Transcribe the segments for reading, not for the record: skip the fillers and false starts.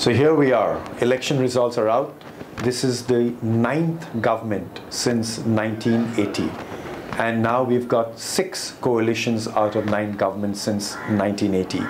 So here we are. Election results are out. This is the 9th government since 1980. And now we've got 6 coalitions out of 9 governments since 1980.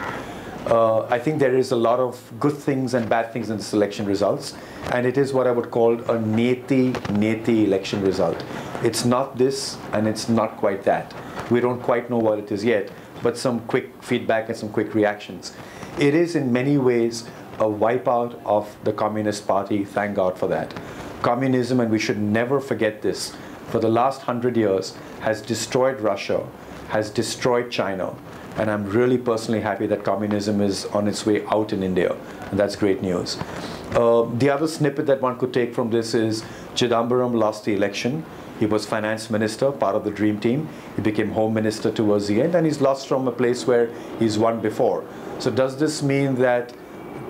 I think there is a lot of good things and bad things in this election results. And it is what I would call a Nyeti election result. It's not this and it's not quite that. We don't quite know what it is yet, but some quick feedback and some quick reactions. It is in many ways a wipeout of the Communist Party, thank God for that. Communism, and we should never forget this, for the last 100 years has destroyed Russia, has destroyed China, and I'm really personally happy that communism is on its way out in India, and that's great news. The other snippet that one could take from this is Chidambaram lost the election. He was finance minister, part of the dream team. He became home minister towards the end, and he's lost from a place where he's won before. So does this mean that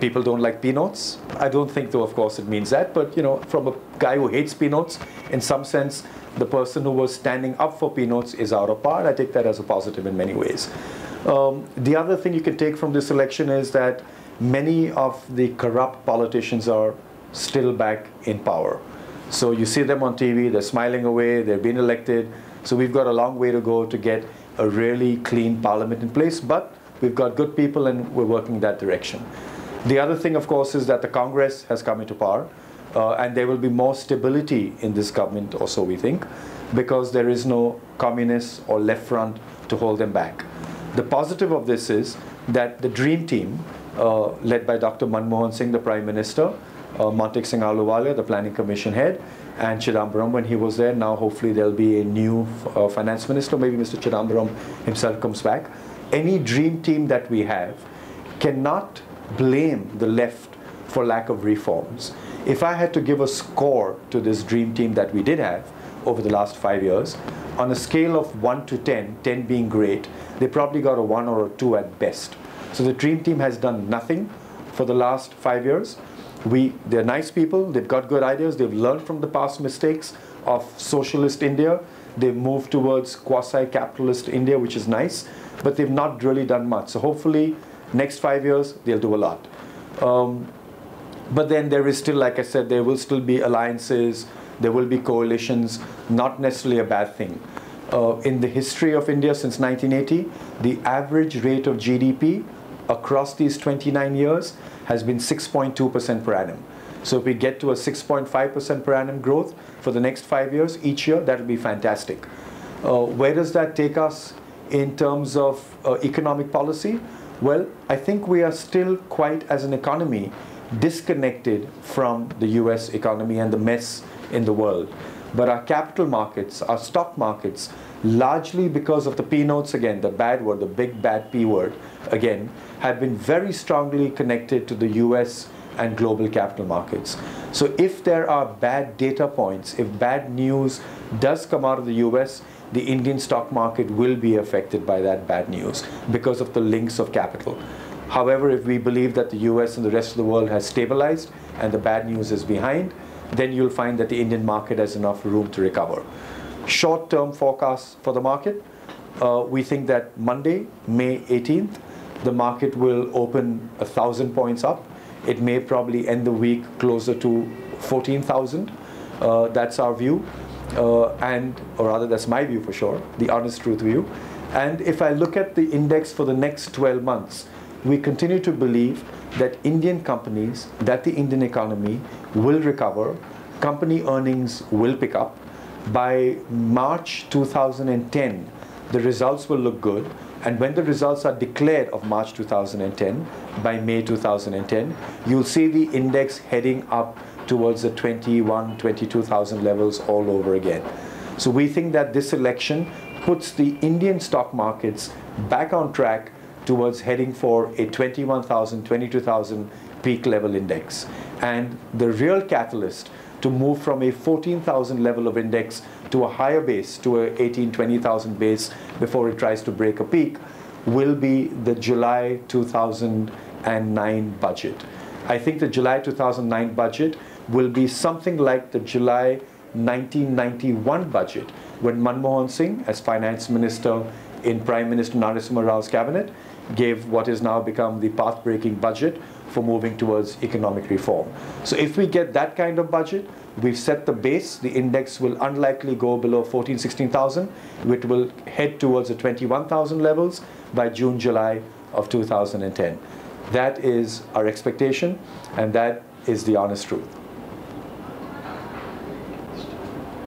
people don't like peanuts? I don't think, though, of course, it means that. But, you know, from a guy who hates peanuts, in some sense, the person who was standing up for peanuts is out of power. I take that as a positive in many ways. The other thing you can take from this election is that many of the corrupt politicians are still back in power. So you see them on TV, they're smiling away, they've been elected. So we've got a long way to go to get a really clean parliament in place. But we've got good people and we're working that direction. The other thing, of course, is that the Congress has come into power, and there will be more stability in this government, or so we think, because there is no communist or left front to hold them back. The positive of this is that the dream team, led by Dr. Manmohan Singh, the Prime Minister, Mantik Singh Ahluwalia, the Planning Commission head, and Chidambaram when he was there. Now hopefully there'll be a new finance minister, maybe Mr. Chidambaram himself comes back. Any dream team that we have cannot blame the left for lack of reforms. If I had to give a score to this dream team that we did have over the last 5 years, on a scale of 1 to 10, 10 being great, they probably got a 1 or a 2 at best. So the dream team has done nothing for the last 5 years. They're nice people, they've got good ideas, they've learned from the past mistakes of socialist India, they've moved towards quasi-capitalist India, which is nice, but they've not really done much. So hopefully next 5 years, they'll do a lot. But then there is still, like I said, there will still be alliances, there will be coalitions, not necessarily a bad thing. In the history of India since 1980, the average rate of GDP across these 29 years has been 6.2% per annum. So if we get to a 6.5% per annum growth for the next 5 years, each year, that would be fantastic. Where does that take us in terms of economic policy? Well, I think we are still quite, as an economy, disconnected from the US economy and the mess in the world. But our capital markets, our stock markets, largely because of the P notes, again, the bad word, the big bad P word, again, have been very strongly connected to the US and global capital markets. So if there are bad data points, if bad news does come out of the US, the Indian stock market will be affected by that bad news because of the links of capital. However, if we believe that the US and the rest of the world has stabilized and the bad news is behind, then you'll find that the Indian market has enough room to recover. Short-term forecasts for the market, we think that Monday, May 18th, the market will open 1,000 points up. It may probably end the week closer to 14,000. That's our view. Or rather that's my view for sure, the honest truth view. And if I look at the index for the next 12 months, we continue to believe that Indian companies, that the Indian economy will recover, company earnings will pick up. By March 2010, the results will look good. And when the results are declared of March 2010, by May 2010, you'll see the index heading up towards the 21, 22,000 levels all over again. So we think that this election puts the Indian stock markets back on track towards heading for a 21,000, 22,000 peak level index. And the real catalyst to move from a 14,000 level of index to a higher base, to a 18, 20,000 base before it tries to break a peak, will be the July 2009 budget. I think the July 2009 budget will be something like the July 1991 budget, when Manmohan Singh, as finance minister in Prime Minister Narasimha Rao's cabinet, gave what has now become the path-breaking budget for moving towards economic reform. So if we get that kind of budget, we've set the base. The index will unlikely go below 14, 16,000. It will head towards the 21,000 levels by June, July of 2010. That is our expectation, and that is the honest truth.